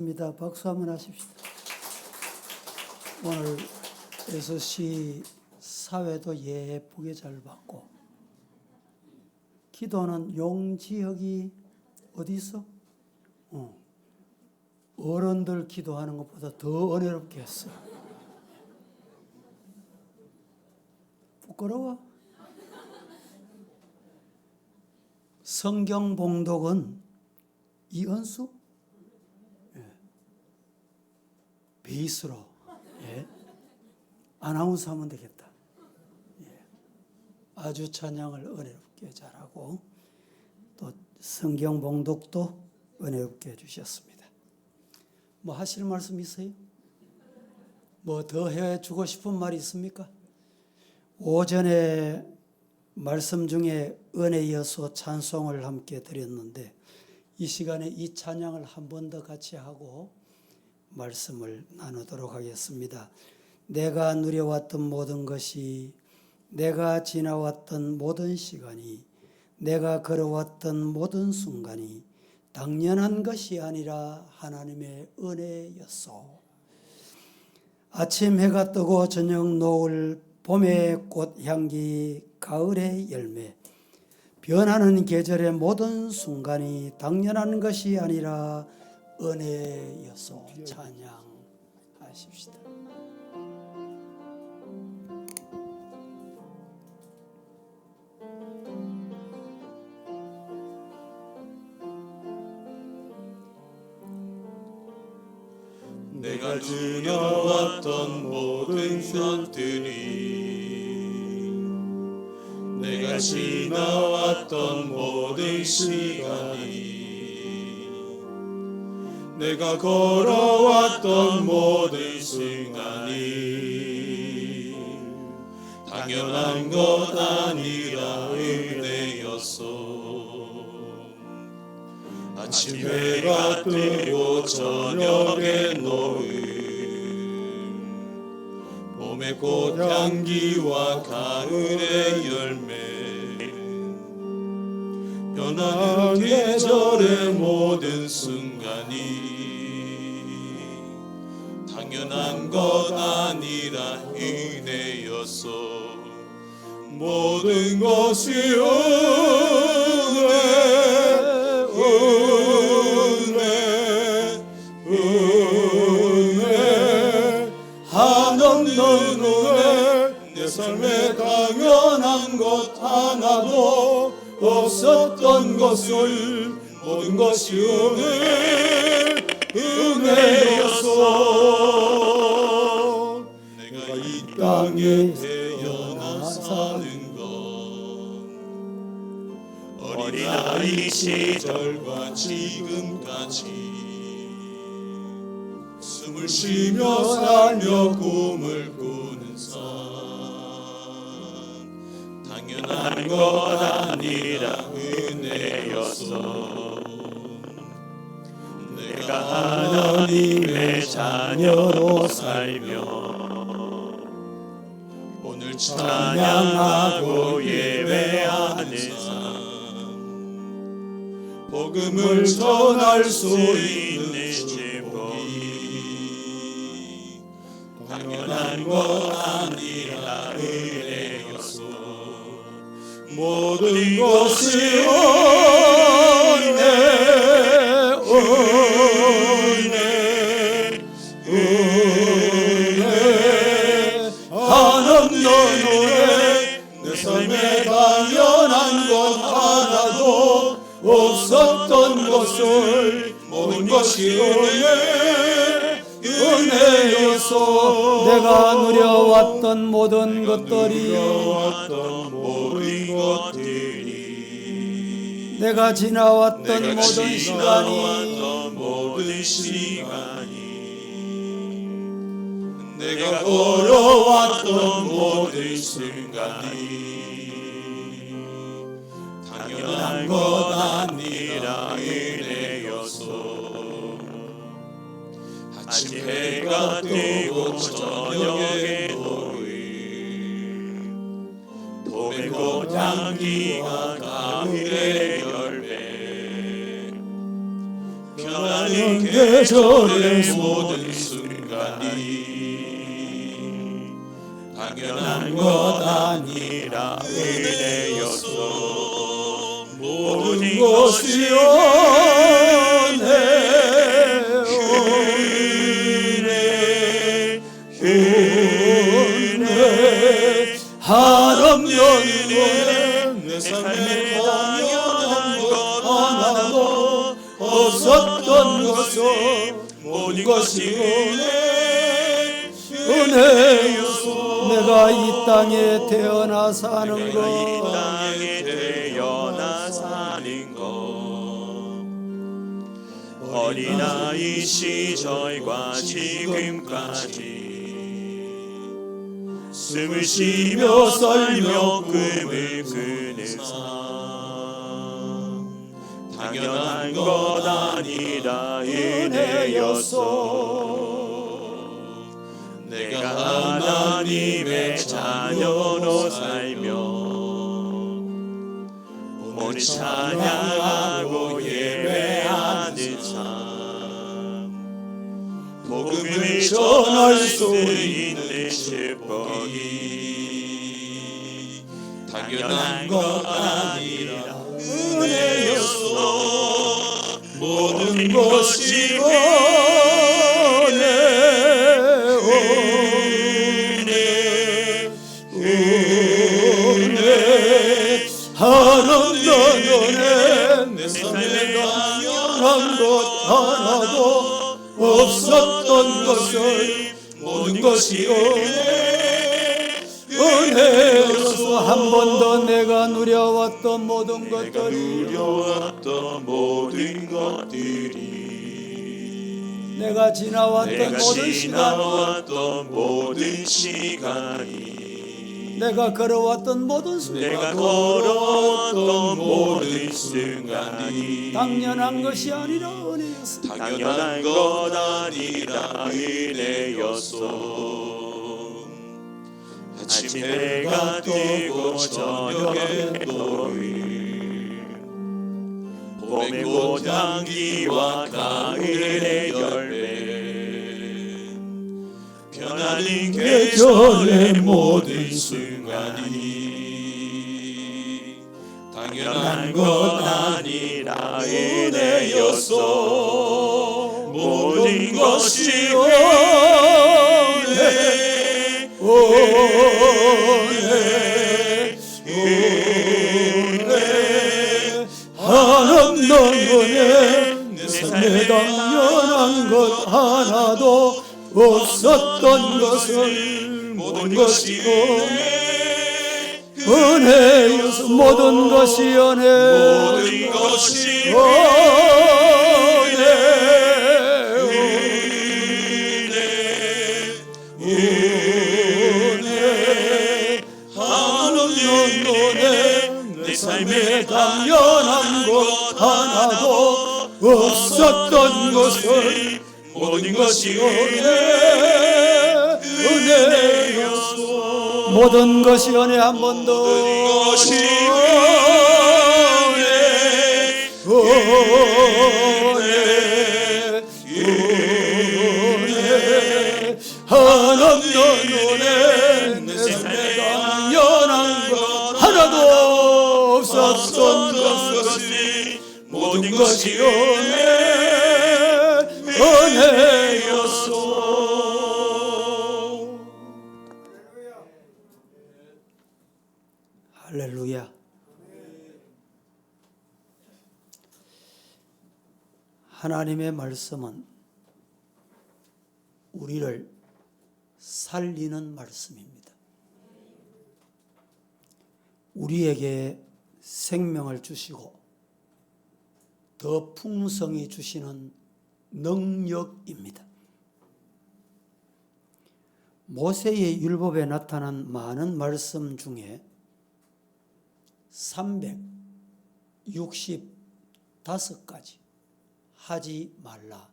입니다. 박수 한번 하십시다. 오늘 6시 사회도 예쁘게 잘 받고, 기도는 용지혁이 어디 있어? 어른들 기도하는 것보다 더 은혜롭게 했어. 부끄러워? 성경 봉독은 이은수? 베이스로 아나운서 하면 되겠다. 아주 찬양을 은혜롭게 잘하고 또 성경 봉독도 은혜롭게 해주셨습니다. 뭐 하실 말씀 있어요? 뭐 더 해주고 싶은 말이 있습니까? 오전에 말씀 중에 은혜여서 찬송을 함께 드렸는데 이 시간에 이 찬양을 한 번 더 같이 하고 말씀을 나누도록 하겠습니다. 내가 누려왔던 모든 것이, 내가 지나왔던 모든 시간이, 내가 걸어왔던 모든 순간이 당연한 것이 아니라 하나님의 은혜였소. 아침 해가 뜨고 저녁 노을, 봄의 꽃향기, 가을의 열매, 변하는 계절의 모든 순간이 당연한 것이 아니라 은혜여서 찬양하십시다. 내가 지나왔던 모든 것들이, 내가 지나왔던 모든 시간이, 내가 걸어왔던 모든 순간이 당연한 것 아니라 은혜였소. 아침 해가 뜨고 저녁에 노을, 봄의 꽃향기와 가을의 열매, 변하는 계절의 모든 순간이 당연한 것 아니라 은혜였소. 모든 것이 은혜, 한없는 은혜. 내 삶에 당연한 것 하나도 없었던 것을 모든 것이 은혜였소. 내가 이 땅에 태어나 사는 건 어린아이 시절과 지금까지 숨을 쉬며 살며 꿈을 꾸는 삶, 당연한 것 아니라 은혜였어. 내가 하나님의 자녀로 살며 오늘 찬양하고 예배하는 삶, 복음을 전할 수 있는 제복이 당연한 것 아니라 은혜였어. 모든 것이 은혜, 한없는 은혜. 내 삶에 당연한 것 하나도 없었던 것을 모든 것이 은혜였소. 내가 누려왔던 모든 것들이, 내가 지나왔던 모든 시간이, 내가 걸어왔던 모든 순간이 당연한 것 아니라 은혜였소. 아침 해가 뜨고 저녁에 노을, 봄의 꽃향기와 가을의 열매, 변하는 계절의 모든 순간이 당연한 것 아니라 은혜였소. 모든 것이 은혜, 은혜, 한없는 은혜. 내 삶에 당연한 것 하나도 없었던 것은 모든 것이 은혜였소. 내가 이 땅에 태어나 사는 이 것, 땅에 태어나 사는 것, 어린아이 시절과 지금까지 숨을 쉬며 살며 꿈을 꾸는 삶, 당연한 것 아니라 은혜였소. 내가 하나님의 자녀로 살며 오늘 찬양하고 예배하는 삶, 복음을 전할 수 있는 축복이 당연한 것 아니라 은혜였소. 모든 것이 은혜, 은혜, 한없는 은혜. 내 삶에 당연한 것 하나도 없었던 것을 모든 것이 은혜로서 한 번도 내가 누려왔던 모든 내가 것들이, 누려왔던 모든 것들이, 내가 지나왔던 내가 모든 시간, 지나왔던 모든 시간이, 내가 걸어왔던 모든 순간, 내가 걸어왔던 모든 순간이 당연한 것이 아니라 은혜였어. 당연한 것 아니라 은혜였소. 아침 해가 뜨고 저녁에 또를, 봄의 꽃향기와 가을의 열매, 변하는 계절의 모든 순간이 당연한 것 아니라 은혜였소. 모든 것이 은혜, 은혜, 은혜, 한없는 은혜. 내 삶에 당연한 것 하나도 없었던 것을 모든 것이 은혜여서 모든 것이 은혜, 모든 것이 은혜, 한없는 은혜. 내 삶에 당연한 것 하나도 없었던 것을 모든 것이 은혜였소. 모든 것이 은혜. 한 번 더 모든 것이 은혜, 은혜, 한없는 은혜. 내 삶에 당연한 것 하나도 없었던 것이 모든 것이 은혜였소. 할렐루야. 하나님의 말씀은 우리를 살리는 말씀입니다. 우리에게 생명을 주시고 더 풍성히 주시는 능력입니다. 모세의 율법에 나타난 많은 말씀 중에 365가지 하지 말라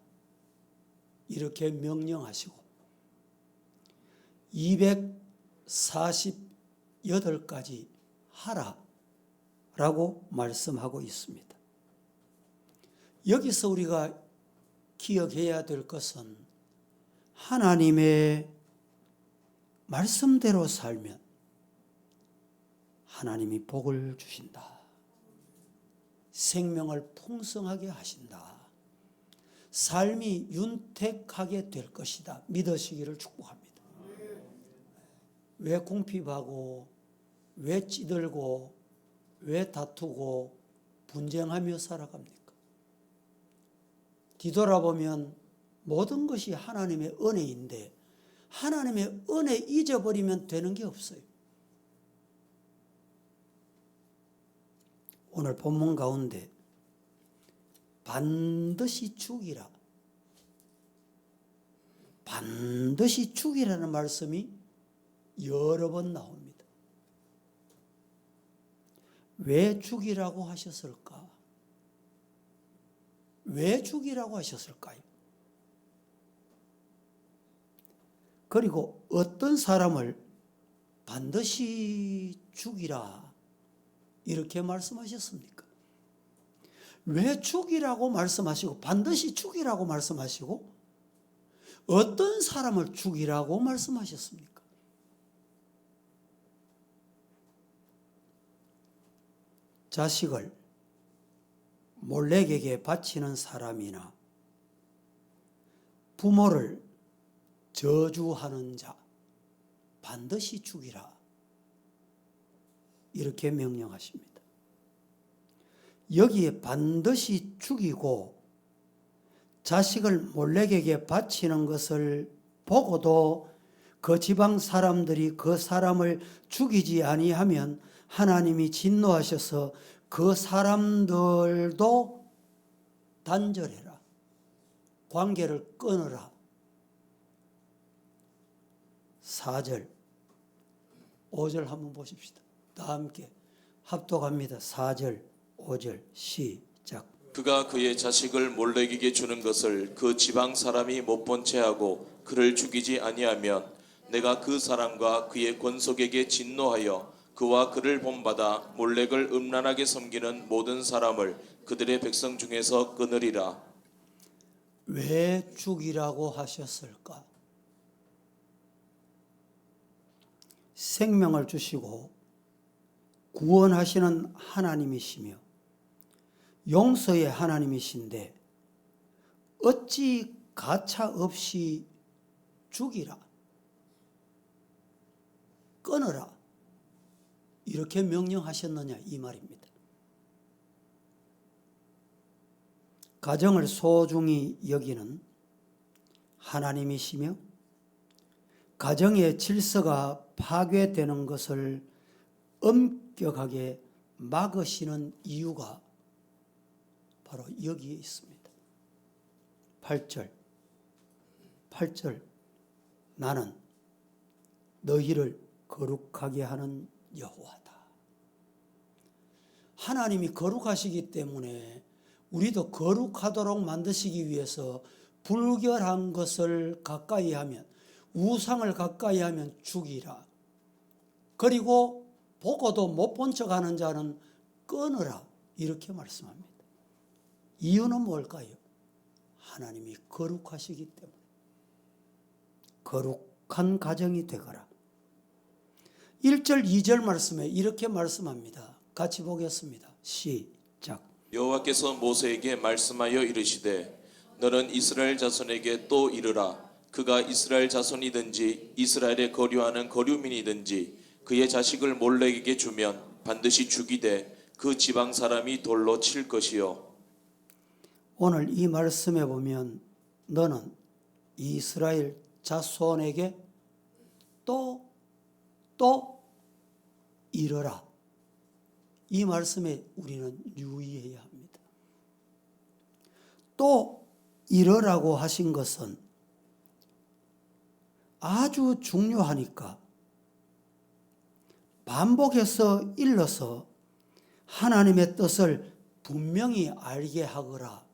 이렇게 명령하시고 248가지 하라 라고 말씀하고 있습니다. 여기서 우리가 기억해야 될 것은 하나님의 말씀대로 살면 하나님이 복을 주신다. 생명을 풍성하게 하신다. 삶이 윤택하게 될 것이다. 믿으시기를 축복합니다. 왜 궁핍하고 왜 찌들고 왜 다투고 분쟁하며 살아갑니까? 뒤돌아보면 모든 것이 하나님의 은혜인데 하나님의 은혜 잊어버리면 되는 게 없어요. 오늘 본문 가운데 반드시 죽이라, 반드시 죽이라는 말씀이 여러 번 나옵니다. 왜 죽이라고 하셨을까? 왜 죽이라고 하셨을까요? 그리고 어떤 사람을 반드시 죽이라 이렇게 말씀하셨습니까? 왜 죽이라고 말씀하시고 반드시 죽이라고 말씀하시고 어떤 사람을 죽이라고 말씀하셨습니까? 자식을 몰렉에게 바치는 사람이나 부모를 저주하는 자 반드시 죽이라 이렇게 명령하십니다. 여기에 반드시 죽이고 자식을 몰렉에게 바치는 것을 보고도 그 지방 사람들이 그 사람을 죽이지 아니하면 하나님이 진노하셔서 그 사람들도 단절해라. 관계를 끊어라. 4절, 5절 한번 보십시다. 다 함께 합독합니다. 4절, 5절 시작. 그가 그의 자식을 몰렉에게 주는 것을 그 지방 사람이 못 본 채 하고 그를 죽이지 아니하면 내가 그 사람과 그의 권속에게 진노하여 그와 그를 본받아 몰렉을 음란하게 섬기는 모든 사람을 그들의 백성 중에서 끊으리라. 왜 죽이라고 하셨을까? 생명을 주시고 구원하시는 하나님이시며 용서의 하나님이신데 어찌 가차 없이 죽이라, 끊어라 이렇게 명령하셨느냐 이 말입니다. 가정을 소중히 여기는 하나님이시며 가정의 질서가 파괴되는 것을 엄격하게 막으시는 이유가 바로 여기에 있습니다. 8절 나는 너희를 거룩하게 하는 여호와다. 하나님이 거룩하시기 때문에 우리도 거룩하도록 만드시기 위해서 불결한 것을 가까이 하면, 우상을 가까이 하면 죽이라. 그리고 보고도 못 본 척하는 자는 끊으라 이렇게 말씀합니다. 이유는 뭘까요? 하나님이 거룩하시기 때문에. 거룩한 가정이 되거라. 1절 2절 말씀에 이렇게 말씀합니다. 같이 보겠습니다. 시작. 여호와께서 모세에게 말씀하여 이르시되 너는 이스라엘 자손에게 또 이르라. 그가 이스라엘 자손이든지 이스라엘에 거류하는 거류민이든지 그의 자식을 몰렉에게 주면 반드시 죽이되 그 지방 사람이 돌로 칠 것이요. 오늘 이 말씀에 보면 너는 이스라엘 자손에게 또 이르라. 이 말씀에 우리는 유의해야 합니다. 또 이르라고 하신 것은 아주 중요하니까 반복해서 일러서 하나님의 뜻을 분명히 알게 하거라.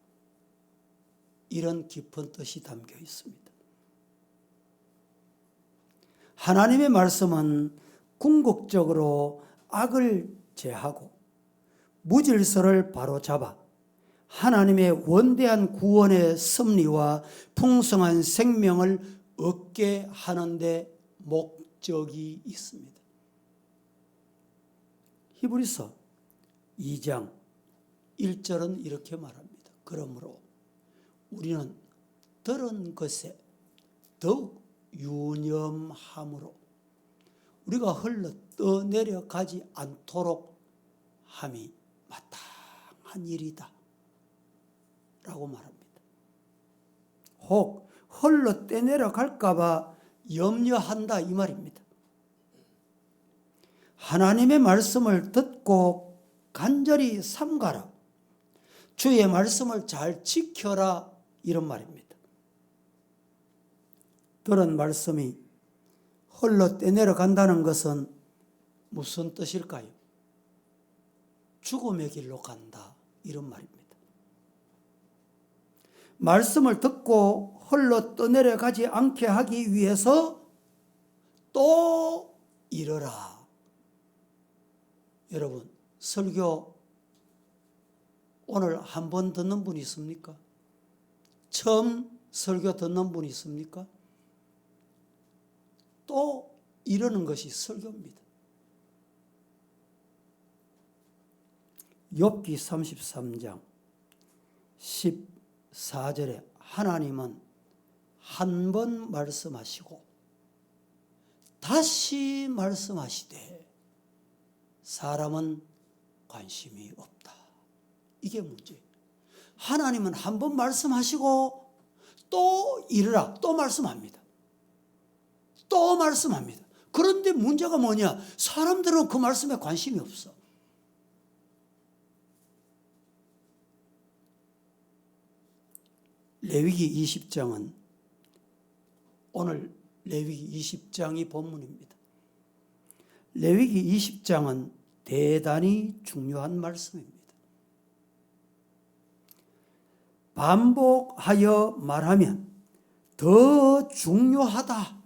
이런 깊은 뜻이 담겨 있습니다. 하나님의 말씀은 궁극적으로 악을 제하고 무질서를 바로잡아 하나님의 원대한 구원의 섭리와 풍성한 생명을 얻게 하는데 목적이 있습니다. 히브리서 2장 1절은 이렇게 말합니다. 그러므로 우리는 들은 것에 더욱 유념함으로 우리가 흘러 떠내려가지 않도록 함이 마땅한 일이다 라고 말합니다. 혹 흘러 떠내려갈까 봐 염려한다 이 말입니다. 하나님의 말씀을 듣고 간절히 삼가라. 주의 말씀을 잘 지켜라 이런 말입니다. 들은 말씀이 흘러 떠내려간다는 것은 무슨 뜻일까요? 죽음의 길로 간다 이런 말입니다. 말씀을 듣고 흘러 떠내려가지 않게 하기 위해서 또 이르라. 여러분, 설교 오늘 한 번 듣는 분 있습니까? 처음 설교 듣는 분 있습니까? 또 이러는 것이 설교입니다. 욥기 33장 14절에 하나님은 한 번 말씀하시고 다시 말씀하시되 사람은 관심이 없다. 이게 문제예요. 하나님은 한 번 말씀하시고 또 이르라, 또 말씀합니다. 또 말씀합니다. 그런데 문제가 뭐냐? 사람들은 그 말씀에 관심이 없어. 레위기 20장은 오늘 레위기 20장이 본문입니다. 레위기 20장은 대단히 중요한 말씀입니다. 반복하여 말하면 더 중요하다.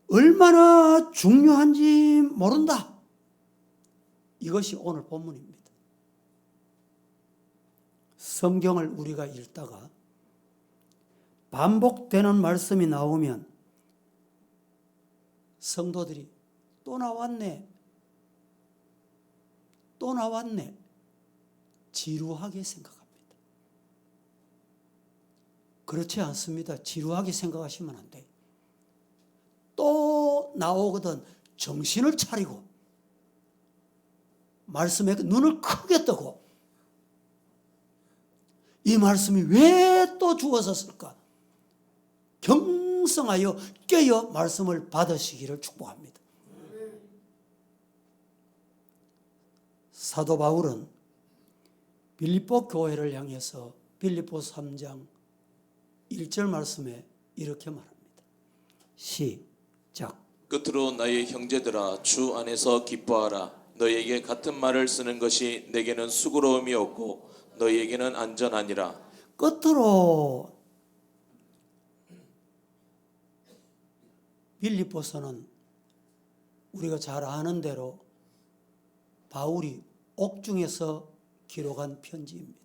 얼마나 중요한지 모른다. 이것이 오늘 본문입니다. 성경을 우리가 읽다가 반복되는 말씀이 나오면 성도들이 또 나왔네. 또 나왔네. 지루하게 생각합니다. 그렇지 않습니다. 지루하게 생각하시면 안 돼요. 또 나오거든 정신을 차리고 말씀에 눈을 크게 뜨고 이 말씀이 왜 또 주어졌을까? 경성하여 깨어 말씀을 받으시기를 축복합니다. 사도 바울은 빌립보 교회를 향해서 빌립보 3장 1절 말씀에 이렇게 말합니다. 시작. 끝으로 나의 형제들아 주 안에서 기뻐하라. 너희에게 같은 말을 쓰는 것이 내게는 수고로움이 없고 너희에게는 안전하니라. 끝으로 빌립보서는 우리가 잘 아는 대로 바울이 옥중에서 기록한 편지입니다.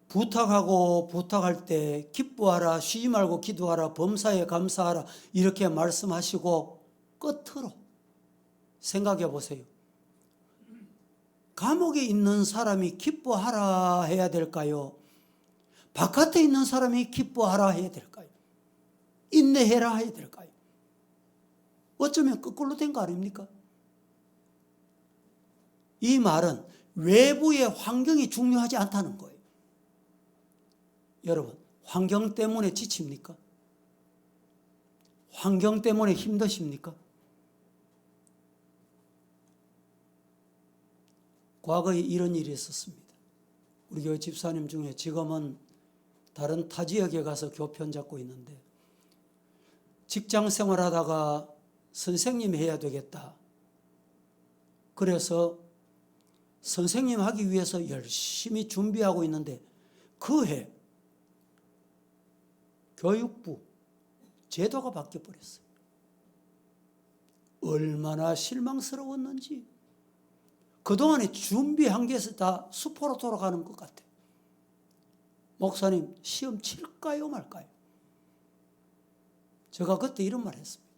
부탁하고 부탁할 때 기뻐하라, 쉬지 말고 기도하라, 범사에 감사하라 이렇게 말씀하시고 끝으로 생각해 보세요. 감옥에 있는 사람이 기뻐하라 해야 될까요? 바깥에 있는 사람이 기뻐하라 해야 될까요? 인내해라 해야 될까요? 어쩌면 거꾸로 된 거 아닙니까? 이 말은 외부의 환경이 중요하지 않다는 거예요. 여러분, 환경 때문에 지칩니까? 환경 때문에 힘드십니까? 과거에 이런 일이 있었습니다. 우리 교회 집사님 중에 지금은 다른 타 지역에 가서 교편 잡고 있는데 직장 생활하다가 선생님 해야 되겠다. 그래서 선생님 하기 위해서 열심히 준비하고 있는데 그 해 교육부 제도가 바뀌어버렸어요. 얼마나 실망스러웠는지 그동안에 준비한 게 다 수포로 돌아가는 것 같아요. 목사님, 시험 칠까요 말까요? 제가 그때 이런 말 했습니다.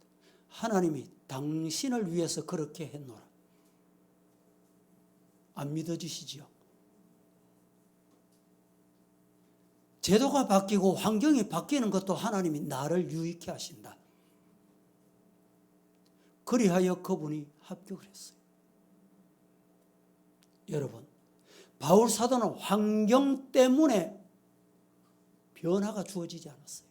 하나님이 당신을 위해서 그렇게 했노라. 안 믿어지시지요? 제도가 바뀌고 환경이 바뀌는 것도 하나님이 나를 유익해 하신다. 그리하여 그분이 합격을 했어요. 여러분, 바울 사도는 환경 때문에 변화가 주어지지 않았어요.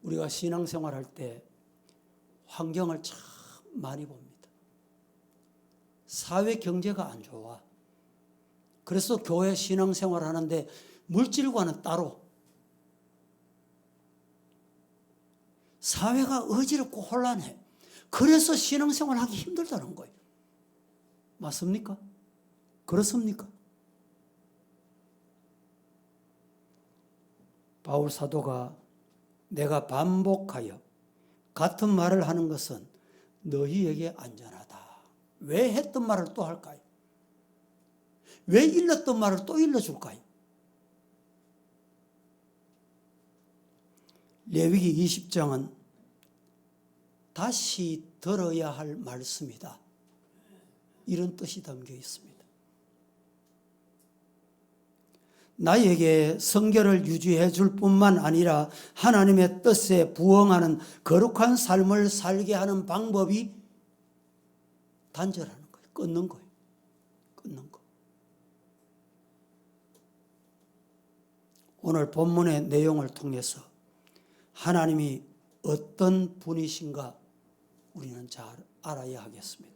우리가 신앙생활할 때 환경을 참 많이 봅니다. 사회 경제가 안 좋아. 그래서 교회 신앙생활 하는데 물질과는 따로 사회가 어지럽고 혼란해. 그래서 신앙생활 하기 힘들다는 거예요. 맞습니까? 그렇습니까? 바울 사도가 내가 반복하여 같은 말을 하는 것은 너희에게 안전하다. 왜 했던 말을 또 할까요? 왜 일렀던 말을 또 일러줄까요? 레위기 20장은 다시 들어야 할 말씀이다. 이런 뜻이 담겨 있습니다. 나에게 성결을 유지해 줄 뿐만 아니라 하나님의 뜻에 부응하는 거룩한 삶을 살게 하는 방법이 단절하는 거예요. 끊는 거예요. 끊는 거. 오늘 본문의 내용을 통해서 하나님이 어떤 분이신가 우리는 잘 알아야 하겠습니다.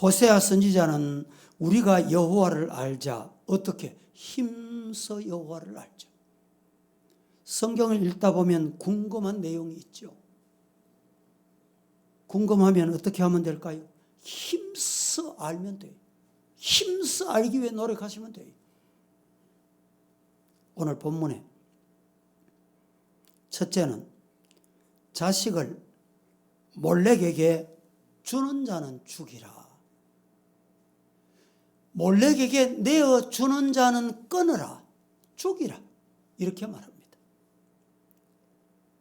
호세아 선지자는 우리가 여호와를 알자. 어떻게? 힘써 여호와를 알자. 성경을 읽다 보면 궁금한 내용이 있죠. 궁금하면 어떻게 하면 될까요? 힘써 알면 돼요. 힘써 알기 위해 노력하시면 돼요. 오늘 본문에 첫째는 자식을 몰렉에게 주는 자는 죽이라. 몰렉에게 내어주는 자는 끊으라. 죽이라. 이렇게 말합니다.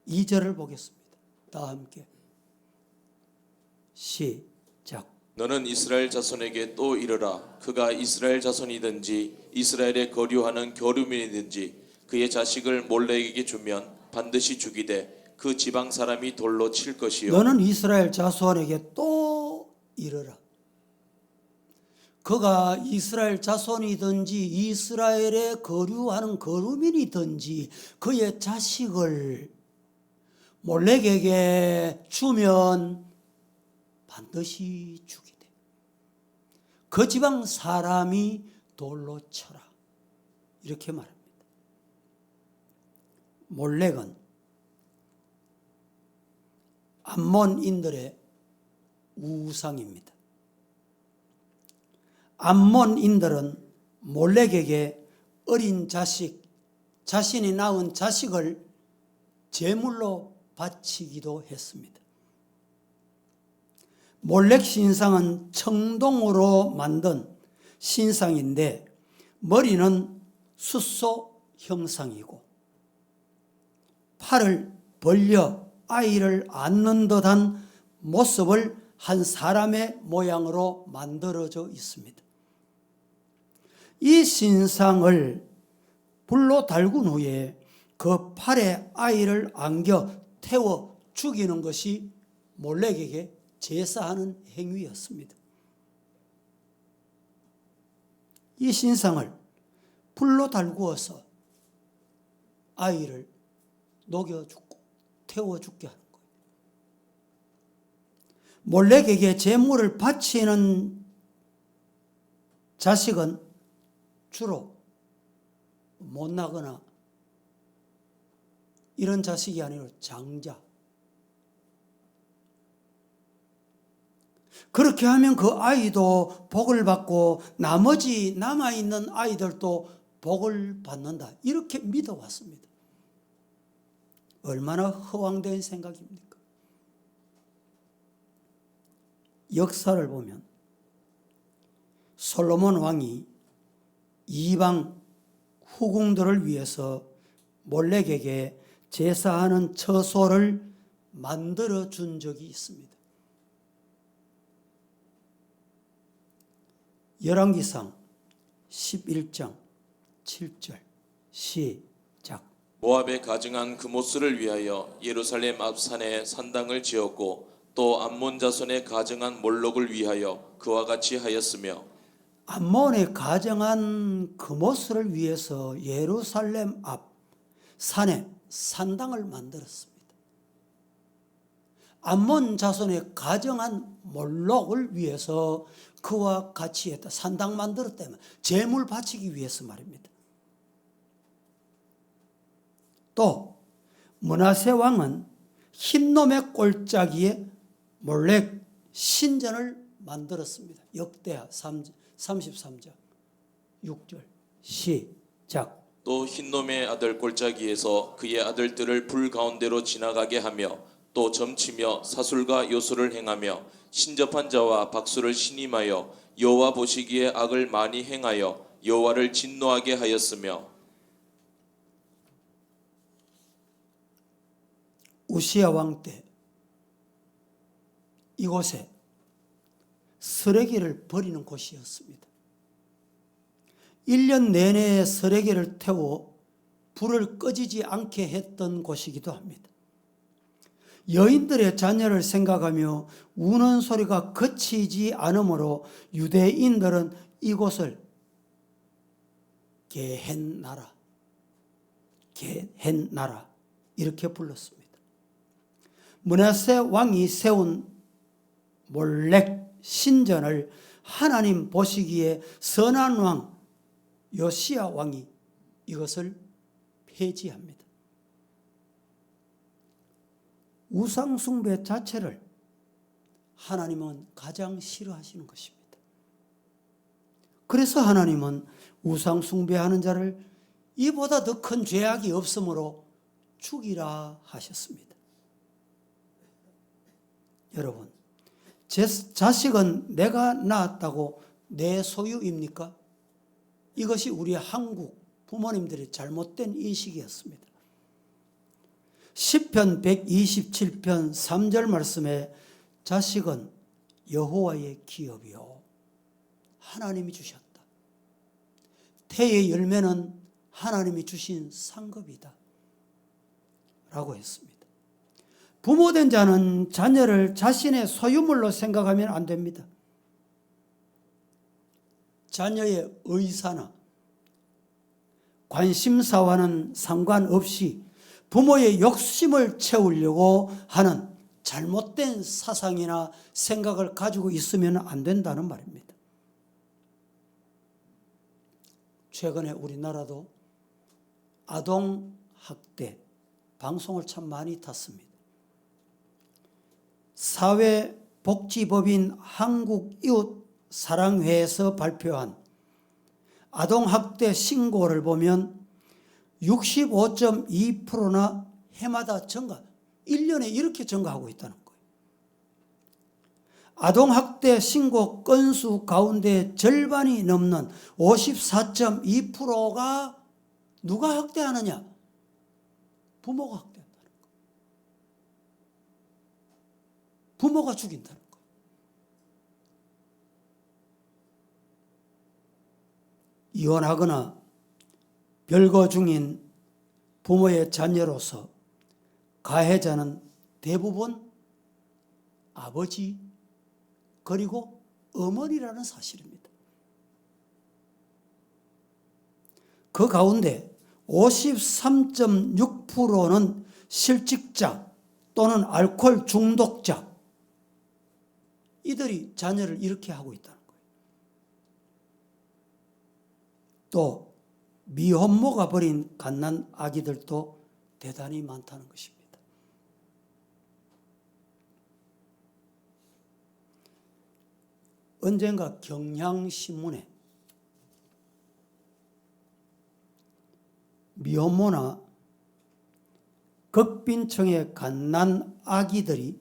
2절을 보겠습니다. 다 함께 시작. 너는 이스라엘 자손에게 또 이르라. 그가 이스라엘 자손이든지 이스라엘에 거류하는 거류민이든지 그의 자식을 몰렉에게 주면 반드시 죽이되 그 지방 사람이 돌로 칠 것이요. 너는 이스라엘 자손에게 또 이르라. 그가 이스라엘 자손이든지 이스라엘에 거류하는 거류민이든지 그의 자식을 몰렉에게 주면 반드시 죽이되 그 지방 사람이 돌로 쳐라. 이렇게 말합니다. 몰렉은 암몬인들의 우상입니다. 암몬인들은 몰렉에게 어린 자식, 자신이 낳은 자식을 제물로 바치기도 했습니다. 몰렉 신상은 청동으로 만든 신상인데 머리는 숫소 형상이고 팔을 벌려 아이를 안는 듯한 모습을 한 사람의 모양으로 만들어져 있습니다. 이 신상을 불로 달군 후에 그 팔에 아이를 안겨 태워 죽이는 것이 몰렉에게 제사하는 행위였습니다. 이 신상을 불로 달구어서 아이를 녹여 죽고 태워 죽게 하는 거예요. 몰렉에게 제물을 바치는 자식은 주로 못나거나 이런 자식이 아니라 장자. 그렇게 하면 그 아이도 복을 받고 나머지 남아있는 아이들도 복을 받는다. 이렇게 믿어왔습니다. 얼마나 허황된 생각입니까? 역사를 보면 솔로몬 왕이 이방 후궁들을 위해서 몰렉에게 제사하는 처소를 만들어 준 적이 있습니다. 열왕기상 11장 7절 시작. 모압에 가증한 그모스를 위하여 예루살렘 앞 산에 산당을 지었고 또 암몬 자손에 가증한 몰록을 위하여 그와 같이 하였으며 암몬에 가정한 그모스를 위해서 예루살렘 앞 산에 산당을 만들었습니다. 암몬 자손에 가정한 몰록을 위해서 그와 같이 했다. 산당 만들었다면 제물 바치기 위해서 말입니다. 또 므낫세 왕은 흰놈의 골짜기에 몰렉 신전을 만들었습니다. 역대하 33장 6절 시작. 또 흰놈의 아들 골짜기에서 그의 아들들을 불 가운데로 지나가게 하며 또 점치며 사술과 요술을 행하며 신접한 자와 박수를 신임하여 여호와 보시기에 악을 많이 행하여 여호와를 진노하게 하였으며 우시야 왕 때 이곳에 쓰레기를 버리는 곳이었습니다. 1년 내내 쓰레기를 태워 불을 꺼지지 않게 했던 곳이기도 합니다. 여인들의 자녀를 생각하며 우는 소리가 그치지 않으므로 유대인들은 이곳을 게헨나라, 게헨나라 이렇게 불렀습니다. 므낫세 왕이 세운 몰렉 신전을 하나님 보시기에 선한 왕 요시야 왕이 이것을 폐지합니다. 우상 숭배 자체를 하나님은 가장 싫어하시는 것입니다. 그래서 하나님은 우상 숭배하는 자를 이보다 더 큰 죄악이 없으므로 죽이라 하셨습니다. 여러분, 제 자식은 내가 낳았다고 내 소유입니까? 이것이 우리 한국 부모님들의 잘못된 인식이었습니다. 시편 127편 3절 말씀에 자식은 여호와의 기업이요 하나님이 주셨다. 태의 열매는 하나님이 주신 상급이다 라고 했습니다. 부모된 자는 자녀를 자신의 소유물로 생각하면 안 됩니다. 자녀의 의사나 관심사와는 상관없이 부모의 욕심을 채우려고 하는 잘못된 사상이나 생각을 가지고 있으면 안 된다는 말입니다. 최근에 우리나라도 아동학대 방송을 참 많이 탔습니다. 사회복지법인 한국이웃사랑회에서 발표한 아동학대 신고를 보면 65.2%나 해마다 증가, 1년에 이렇게 증가하고 있다는 거예요. 아동학대 신고 건수 가운데 절반이 넘는 54.2%가 누가 학대하느냐? 부모가 학대한다는 거예요. 부모가 죽인다는 거예요. 이혼하거나 별거 중인 부모의 자녀로서 가해자는 대부분 아버지 그리고 어머니라는 사실입니다. 그 가운데 53.6%는 실직자 또는 알코올 중독자 이들이 자녀를 이렇게 하고 있다는 거예요. 또 미혼모가 버린 갓난 아기들도 대단히 많다는 것입니다. 언젠가 경향신문에 미혼모나 극빈층의 갓난 아기들이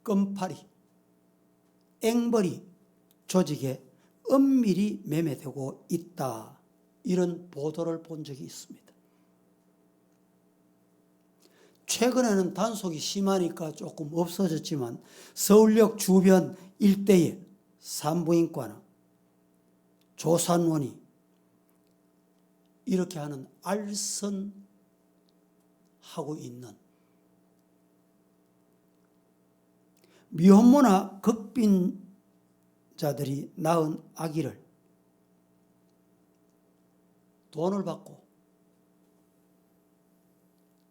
껌파리, 앵벌이 조직에 은밀히 매매되고 있다. 이런 보도를 본 적이 있습니다. 최근에는 단속이 심하니까 조금 없어졌지만 서울역 주변 일대에 산부인과나 조산원이 이렇게 하는 알선하고 있는 미혼모나 극빈자들이 낳은 아기를 돈을 받고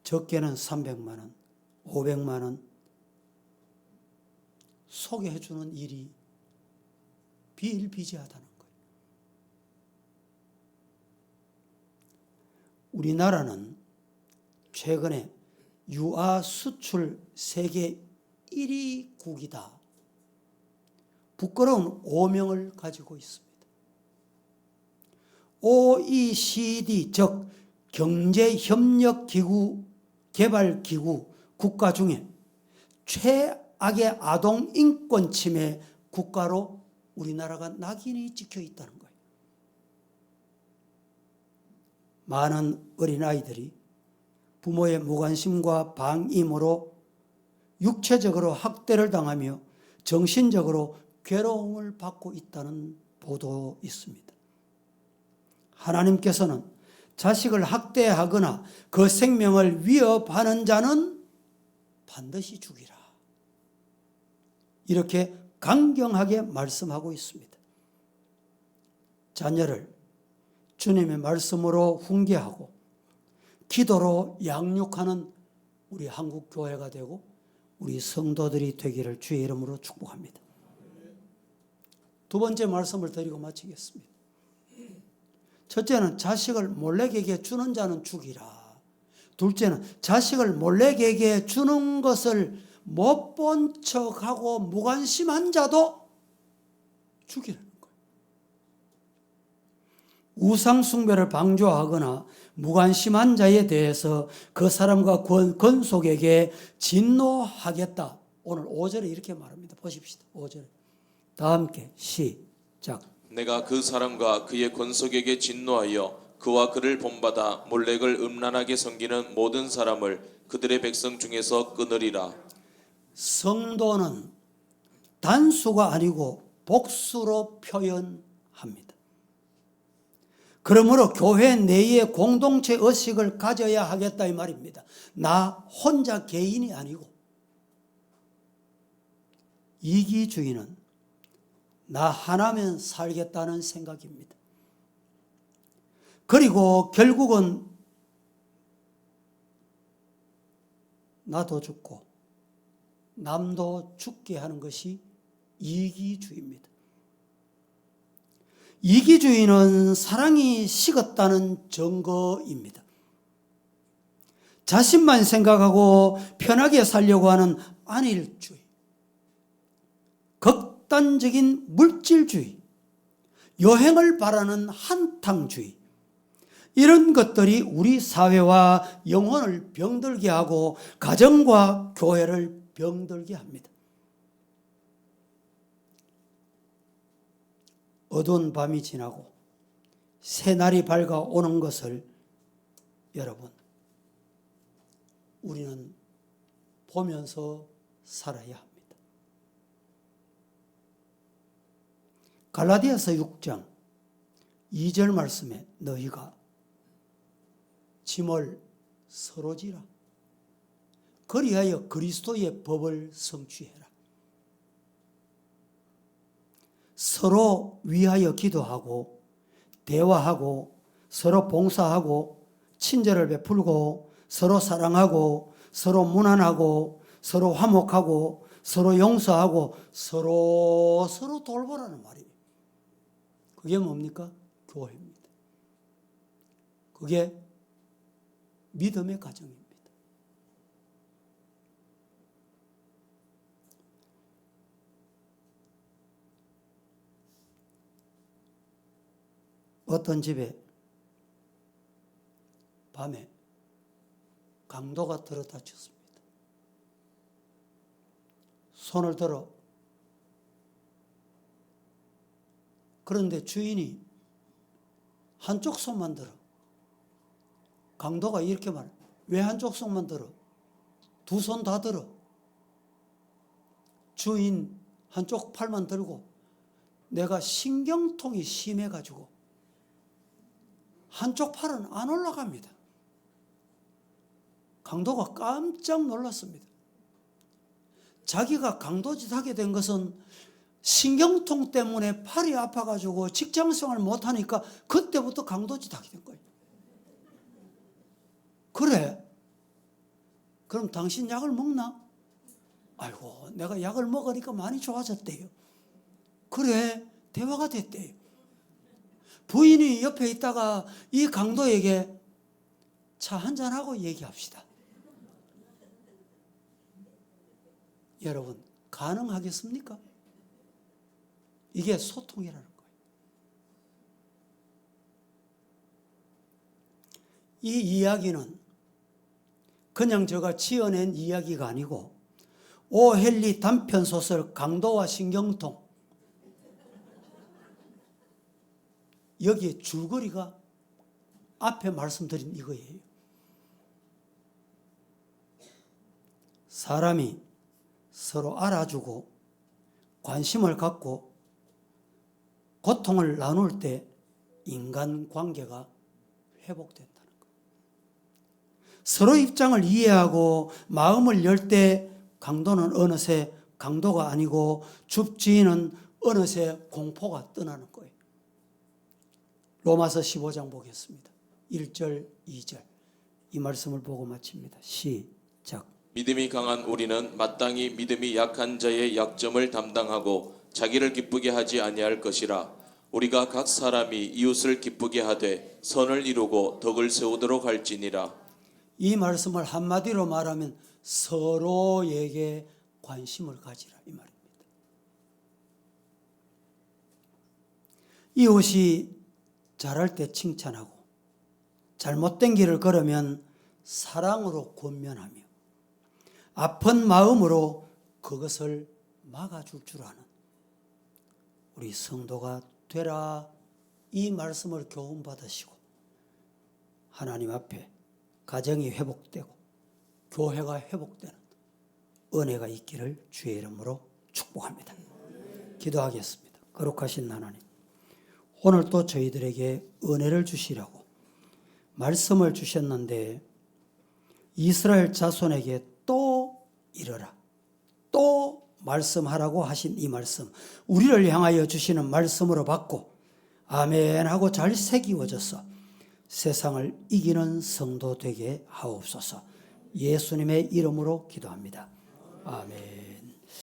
적게는 300만 원, 500만 원 소개해 주는 일이 비일비재하다는 거예요. 우리나라는 최근에 유아 수출 세계 1위국이다. 부끄러운 오명을 가지고 있습니다. OECD, 즉 경제협력기구, 개발기구 국가 중에 최악의 아동 인권 침해 국가로 우리나라가 낙인이 찍혀 있다는 거예요. 많은 어린아이들이 부모의 무관심과 방임으로 육체적으로 학대를 당하며 정신적으로 괴로움을 받고 있다는 보도 있습니다. 하나님께서는 자식을 학대하거나 그 생명을 위협하는 자는 반드시 죽이라. 이렇게 강경하게 말씀하고 있습니다. 자녀를 주님의 말씀으로 훈계하고 기도로 양육하는 우리 한국교회가 되고 우리 성도들이 되기를 주의 이름으로 축복합니다. 두 번째 말씀을 드리고 마치겠습니다. 첫째는 자식을 몰래에게 주는 자는 죽이라. 둘째는 자식을 몰래에게 주는 것을 못 본 척하고 무관심한 자도 죽이라는 거예요. 우상 숭배를 방조하거나 무관심한 자에 대해서 그 사람과 권속에게 진노하겠다. 오늘 5절에 이렇게 말합니다. 보십시다. 5절에. 다 함께 시작. 내가 그 사람과 그의 권속에게 진노하여 그와 그를 본받아 몰렉을 음란하게 섬기는 모든 사람을 그들의 백성 중에서 끊으리라. 성도는 단수가 아니고 복수로 표현합니다. 그러므로 교회 내의 공동체 의식을 가져야 하겠다 이 말입니다. 나 혼자 개인이 아니고 이기주의는 나 하나면 살겠다는 생각입니다. 그리고 결국은 나도 죽고 남도 죽게 하는 것이 이기주의입니다. 이기주의는 사랑이 식었다는 증거입니다. 자신만 생각하고 편하게 살려고 하는 안일주의, 극단적인 물질주의, 여행을 바라는 한탕주의, 이런 것들이 우리 사회와 영혼을 병들게 하고 가정과 교회를 병들게 합니다. 어두운 밤이 지나고 새날이 밝아오는 것을 여러분 우리는 보면서 살아야 합니다. 갈라디아서 6장 2절 말씀에 너희가 짐을 서로 지라. 그리하여 그리스도의 법을 성취해라. 서로 위하여 기도하고 대화하고 서로 봉사하고 친절을 베풀고 서로 사랑하고 서로 무난하고 서로 화목하고 서로 용서하고 서로 돌보라는 말이에요. 그게 뭡니까? 교회입니다. 그게 믿음의 가정입니다. 어떤 집에 밤에 강도가 들어다쳤습니다. 손을 들어 그런데 주인이 한쪽 손만 들어. 강도가 이렇게 말해. 왜 한쪽 손만 들어? 두 손 다 들어. 주인 한쪽 팔만 들고 내가 신경통이 심해가지고 한쪽 팔은 안 올라갑니다. 강도가 깜짝 놀랐습니다. 자기가 강도짓 하게 된 것은 신경통 때문에 팔이 아파가지고 직장생활 못하니까 그때부터 강도짓 하게 된 거예요. 그래? 그럼 당신 약을 먹나? 아이고, 내가 약을 먹으니까 많이 좋아졌대요. 그래, 대화가 됐대요. 부인이 옆에 있다가 이 강도에게 차 한잔하고 얘기합시다. 여러분, 가능하겠습니까? 이게 소통이라는 거예요. 이 이야기는 그냥 제가 지어낸 이야기가 아니고 오헨리 단편소설 강도와 신경통, 여기에 줄거리가 앞에 말씀드린 이거예요. 사람이 서로 알아주고 관심을 갖고 고통을 나눌 때 인간관계가 회복된다는 거예요. 서로 입장을 이해하고 마음을 열 때 강도는 어느새 강도가 아니고 줍지인은 어느새 공포가 떠나는 거예요. 로마서 15장 보겠습니다. 1절, 2절. 이 말씀을 보고 마칩니다. 시작. 믿음이 강한 우리는 마땅히 믿음이 약한 자의 약점을 담당하고 자기를 기쁘게 하지 아니할 것이라. 우리가 각 사람이 이웃을 기쁘게 하되 선을 이루고 덕을 세우도록 할지니라. 이 말씀을 한마디로 말하면 서로에게 관심을 가지라 이 말입니다. 이웃이 잘할 때 칭찬하고 잘못된 길을 걸으면 사랑으로 권면하며 아픈 마음으로 그것을 막아줄 줄 아는 우리 성도가 되라. 이 말씀을 교훈받으시고 하나님 앞에 가정이 회복되고 교회가 회복되는 은혜가 있기를 주의 이름으로 축복합니다. 기도하겠습니다. 거룩하신 하나님, 오늘 또 저희들에게 은혜를 주시라고 말씀을 주셨는데 이스라엘 자손에게 또 이르라, 또 말씀하라고 하신 이 말씀, 우리를 향하여 주시는 말씀으로 받고 아멘 하고 잘 새기워져서 세상을 이기는 성도 되게 하옵소서. 예수님의 이름으로 기도합니다. 아멘.